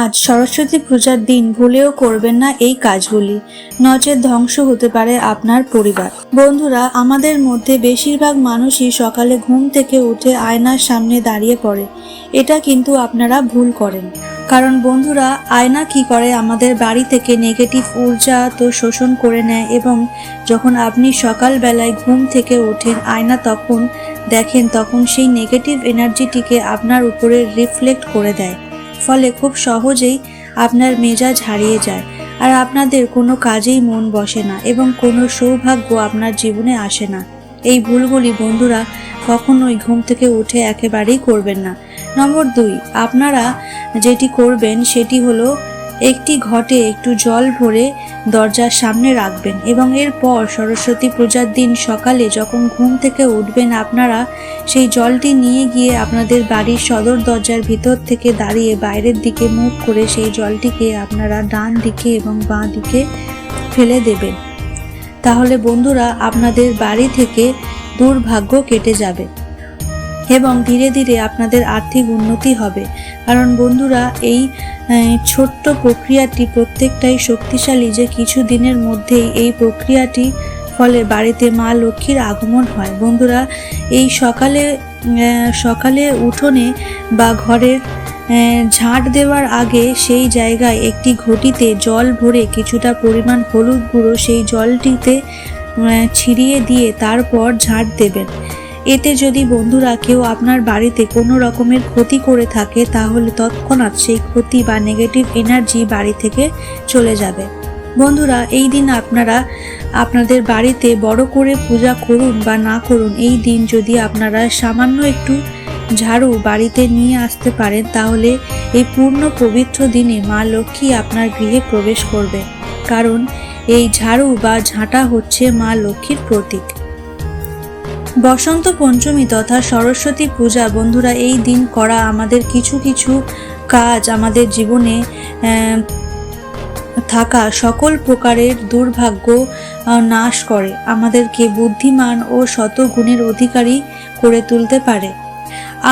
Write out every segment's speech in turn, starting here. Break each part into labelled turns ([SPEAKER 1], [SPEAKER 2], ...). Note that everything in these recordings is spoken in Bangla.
[SPEAKER 1] আজ সরস্বতী পূজার দিন ভুলেও করবেন না এই কাজগুলি, নচেৎ ধ্বংস হতে পারে আপনার পরিবার। বন্ধুরা, আমাদের মধ্যে বেশিরভাগ মানুষই সকালে ঘুম থেকে উঠে আয়নার সামনে দাঁড়িয়ে পড়ে। এটা কিন্তু আপনারা ভুল করেন। কারণ বন্ধুরা, আয়না কি করে, আমাদের বাড়ি থেকে নেগেটিভ ঊর্জা তো শোষণ করে নেয়, এবং যখন আপনি সকালবেলায় ঘুম থেকে ওঠেন আয়না তখন দেখেন, তখন সেই নেগেটিভ এনার্জিটিকে আপনার উপরে রিফ্লেক্ট করে দেয়। ফলে খুব সহজেই আপনার মেজাজ হারিয়ে যায়, আর আপনাদের কোনো কাজেই মন বসে না এবং কোনো সৌভাগ্য আপনার জীবনে আসে না। এই ভুলগুলি বন্ধুরা কখনোই ঘুম থেকে উঠে একেবারেই করবেন না। নম্বর 2, আপনারা যেটি করবেন সেটি হলো একটি ঘটে একটু জল ভরে দরজার সামনে রাখবেন, এবং এরপর সরস্বতী পূজার দিন সকালে যখন ঘুম থেকে উঠবেন আপনারা সেই জলটি নিয়ে গিয়ে আপনাদের বাড়ির সদর দরজার ভিতর থেকে দাঁড়িয়ে বাইরের দিকে মুখ করে সেই জলটিকে আপনারা ডান দিকে এবং বাঁ দিকে ফেলে দেবেন। তাহলে বন্ধুরা আপনাদের বাড়ি থেকে দুর্ভাগ্য কেটে যাবে এবং ধীরে ধীরে আপনাদের আর্থিক উন্নতি হবে। কারণ বন্ধুরা, এই ছোট্ট প্রক্রিয়াটি প্রত্যেকটাই শক্তিশালী, যে কিছু দিনের মধ্যেই এই প্রক্রিয়াটি ফলে বাড়িতে মা লক্ষ্মীর আগমন হয়। বন্ধুরা, এই সকালে উঠোনে বা ঘরের ঝাঁট দেওয়ার আগে সেই জায়গায় একটি ঘটিতে জল ভরে কিছুটা পরিমাণ হলুদ গুঁড়ো সেই জলটিতে ছিটিয়ে দিয়ে তারপর ঝাঁট দেবেন। এতে যদি বন্ধুরা কেউ আপনার বাড়িতে কোনো রকমের ক্ষতি করে থাকে তাহলে তৎক্ষণাৎ সেই ক্ষতি বা নেগেটিভ এনার্জি বাড়ি থেকে চলে যাবে। বন্ধুরা, এই দিন আপনারা আপনাদের বাড়িতে বড় করে পূজা করুন বা না করুন, এই দিন যদি আপনারা সামান্য একটু ঝাড়ু বাড়িতে নিয়ে আসতে পারেন তাহলে এই পূর্ণ পবিত্র দিনে মা লক্ষ্মী আপনার গৃহে প্রবেশ করবে। কারণ এই ঝাড়ু বা ঝাঁটা হচ্ছে মা লক্ষ্মীর প্রতীক। বসন্ত পঞ্চমী তথা সরস্বতী পূজা বন্ধুরা, এই দিন করা আমাদের কিছু কিছু কাজ আমাদের জীবনে থাকা সকল প্রকারের দুর্ভাগ্য নাশ করে, আমাদেরকে বুদ্ধিমান ও শতগুণের অধিকারী করে তুলতে পারে।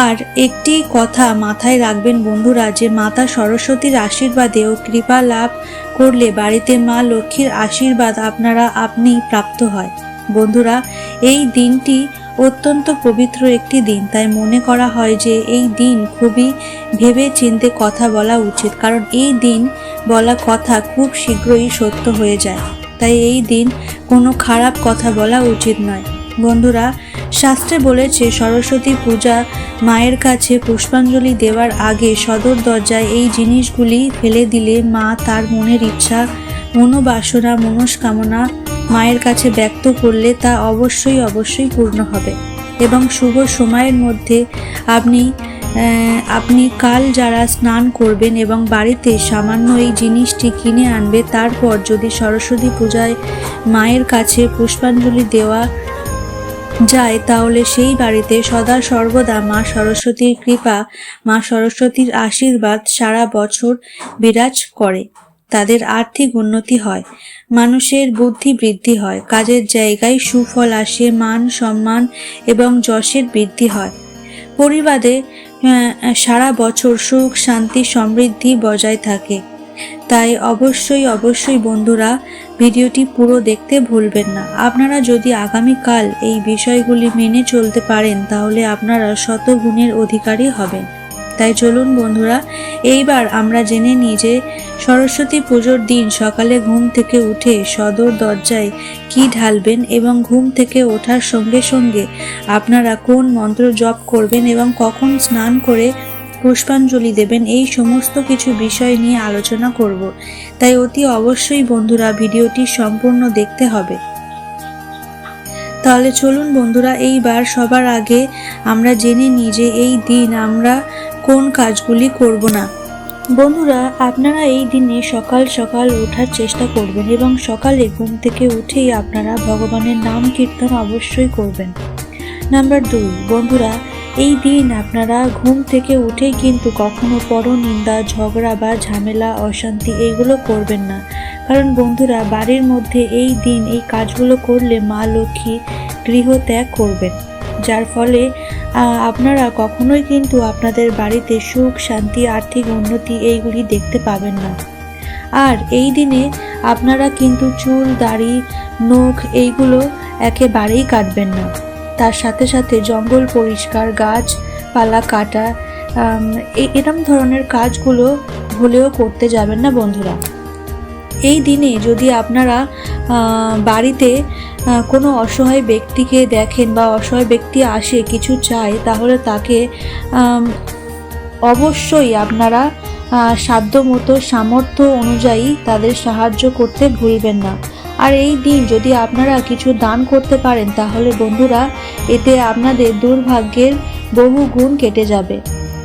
[SPEAKER 1] আর একটি কথা মাথায় রাখবেন বন্ধুরা, যে মাতা সরস্বতীর আশীর্বাদে ও কৃপা লাভ করলে বাড়িতে মা লক্ষ্মীর আশীর্বাদ আপনি প্রাপ্ত হয়। বন্ধুরা, এই দিনটি অত্যন্ত পবিত্র একটি দিন, তাই মনে করা হয় যে এই দিন খুবই ভেবে চিন্তে কথা বলা উচিত, কারণ এই দিন বলা কথা খুব শীঘ্রই সত্য হয়ে যায়। তাই এই দিন কোনো খারাপ কথা বলা উচিত নয়। বন্ধুরা, শাস্ত্রে বলেছে সরস্বতী পূজা মায়ের কাছে পুষ্পাঞ্জলি দেওয়ার আগে সদর দরজায় এই জিনিসগুলি ফেলে দিলে মা তার মনের ইচ্ছা, মনোবাসনা, মনস্কামনা মায়ের কাছে ব্যক্ত করলে তা অবশ্যই পূর্ণ হবে। এবং শুভ সময়ের মধ্যে আপনি কাল যারা স্নান করবেন এবং বাড়িতে সামান্য এই জিনিসটি কিনে আনবে, তারপর যদি সরস্বতী পূজায় মায়ের কাছে পুষ্পাঞ্জলি দেওয়া যায় তাহলে সেই বাড়িতে সদা সর্বদা মা সরস্বতীর কৃপা, মা সরস্বতীর আশীর্বাদ সারা বছর বিরাজ করে। তাদের আর্থিক উন্নতি হয়, মানুষের বুদ্ধি বৃদ্ধি হয়, কাজের জায়গায় সুফল আসে, মান সম্মান এবং যশের বৃদ্ধি হয়, পরিবারে সারা বছর সুখ শান্তি সমৃদ্ধি বজায় থাকে। তাই অবশ্যই বন্ধুরা ভিডিওটি পুরো দেখতে ভুলবেন না। আপনারা যদি আগামীকাল এই বিষয়গুলি মেনে চলতে পারেন তাহলে আপনারা শতগুণের অধিকারী হবেন। তাই চলুন বন্ধুরা, এইবার আমরা জেনে নিই যে সরস্বতী পুজোর দিন সকালে ঘুম থেকে উঠে সদর দরজায় কি ঢালবেন এবং ঘুম থেকে ওঠার সঙ্গে সঙ্গে আপনারা কোন মন্ত্র জপ করবেন এবং কখন স্নান করে পুষ্পাঞ্জলি দেবেন, এই সমস্ত কিছু বিষয় নিয়ে আলোচনা করব। তাই অতি অবশ্যই বন্ধুরা ভিডিওটি সম্পূর্ণ দেখতে হবে। তাহলে চলুন বন্ধুরা, এইবার সবার আগে আমরা জেনে নিই যে এই দিন আমরা কোন কাজগুলি করব না। বন্ধুরা, আপনারা এই দিনে সকাল সকাল ওঠার চেষ্টা করবেন এবং সকালে ঘুম থেকে উঠেই আপনারা ভগবানের নাম কীর্তন অবশ্যই করবেন। নাম্বার 2, বন্ধুরা, এই দিন আপনারা ঘুম থেকে উঠেই কিন্তু কখনো পরনিন্দা, ঝগড়া বা ঝামেলা, অশান্তি এইগুলো করবেন না। কারণ বন্ধুরা, বাড়ির মধ্যে এই দিন এই কাজগুলো করলে মা লক্ষ্মী গৃহ ত্যাগ করবেন, যার ফলে আপনারা কখনোই কিন্তু আপনাদের বাড়িতে সুখ, শান্তি, আর্থিক উন্নতি এইগুলি দেখতে পাবেন না। আর এই দিনে আপনারা কিন্তু চুল, দাড়ি, নখ এইগুলো একেবারেই কাটবেন না। তার সাথে সাথে জঙ্গল পরিষ্কার, গাছপালা কাটা, এরম ধরনের কাজগুলো ভুলেও করতে যাবেন না বন্ধুরা। এই দিনে যদি আপনারা বাড়িতে কোনো অসহায় ব্যক্তিকে দেখেন বা অসহায় ব্যক্তি আসে কিছু চায়, তাহলে তাকে অবশ্যই আপনারা সাধ্যমতো সামর্থ্য অনুযায়ী তাদের সাহায্য করতে ভুলবেন না। আর এই দিন যদি আপনারা কিছু দান করতে পারেন, তাহলে বন্ধুরা এতে আপনাদের দুর্ভাগ্যের বহু গুণ কেটে যাবে।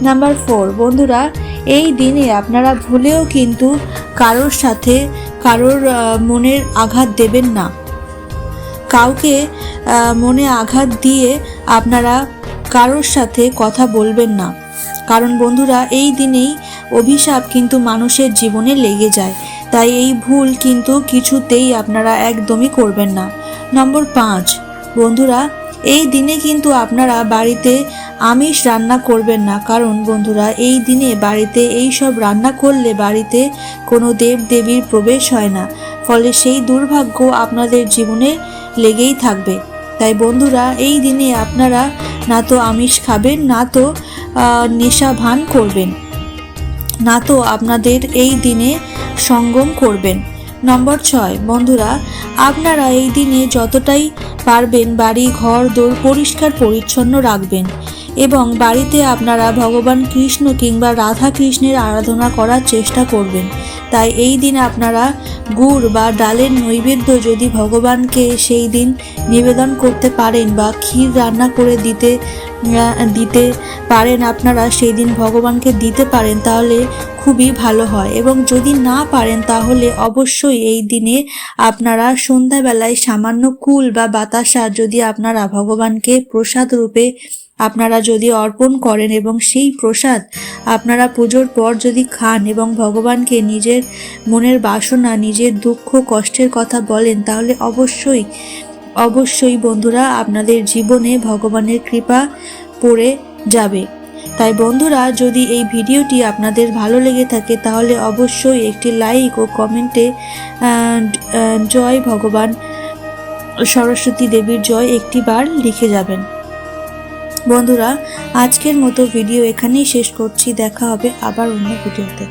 [SPEAKER 1] নাম্বার 4, বন্ধুরা এই দিনে আপনারা ভুলেও কিন্তু কারোর সাথে কারোর মনের আঘাত দেবেন না। কাউকে মনে আঘাত দিয়ে আপনারা কারোর সাথে কথা বলবেন না, কারণ বন্ধুরা এই দিনেই অভিশাপ কিন্তু মানুষের জীবনে লেগে যায়। তাই এই ভুল কিন্তু কিছুতেই আপনারা একদমই করবেন না। নম্বর 5, বন্ধুরা এই দিনে কিন্তু আপনারা বাড়িতে আমিষ রান্না করবেন না, কারণ বন্ধুরা এই দিনে বাড়িতে এই সব রান্না করলে বাড়িতে কোনো দেবদেবীর প্রবেশ হয় না, ফলে সেই দুর্ভাগ্য আপনাদের জীবনে লেগেই থাকবে। তাই বন্ধুরা এই দিনে আপনারা না তো আমিষ খাবেন, না তো নেশা ভান করবেন, না তো আপনাদের এই দিনে সঙ্গম করবেন। নম্বর 6, বন্ধুরা আপনারা এই দিনে যতটাই পারবেন বাড়ি, ঘর, দোর পরিষ্কার পরিচ্ছন্ন রাখবেন এবং বাড়িতে আপনারা ভগবান কৃষ্ণ কিংবা রাধা কৃষ্ণের আরাধনা করার চেষ্টা করবেন। তাই এই দিন আপনারা গুড় বা ডালের নৈবেদ্য যদি ভগবানকে সেই দিন নিবেদন করতে পারেন বা ক্ষীর রান্না করে দিতে পারেন, আপনারা সেই দিন ভগবানকে দিতে পারেন, তাহলে খুবই ভালো হয়। এবং যদি না পারেন তাহলে অবশ্যই এই দিনে আপনারা সন্ধ্যাবেলায় সামান্য কুল বা বাতাসা যদি আপনারা ভগবানকে প্রসাদ রূপে আপনারা যদি অর্পণ করেন এবং সেই প্রসাদ আপনারা পুজোর পর যদি খান এবং ভগবানকে নিজের মনের বাসনা, নিজের দুঃখ কষ্টের কথা বলেন, তাহলে অবশ্যই বন্ধুরা আপনাদের জীবনে ভগবানের কৃপা পড়ে যাবে। তাই বন্ধুরা যদি এই ভিডিওটি আপনাদের ভালো লেগে থাকে তাহলে অবশ্যই একটি লাইক ও কমেন্টে জয় ভগবান সরস্বতী দেবীর জয় একটি বার লিখে যাবেন। বন্ধুরা আজকের মতো ভিডিও এখানেই শেষ করছি। দেখা হবে আবার অন্য ভিডিওতে।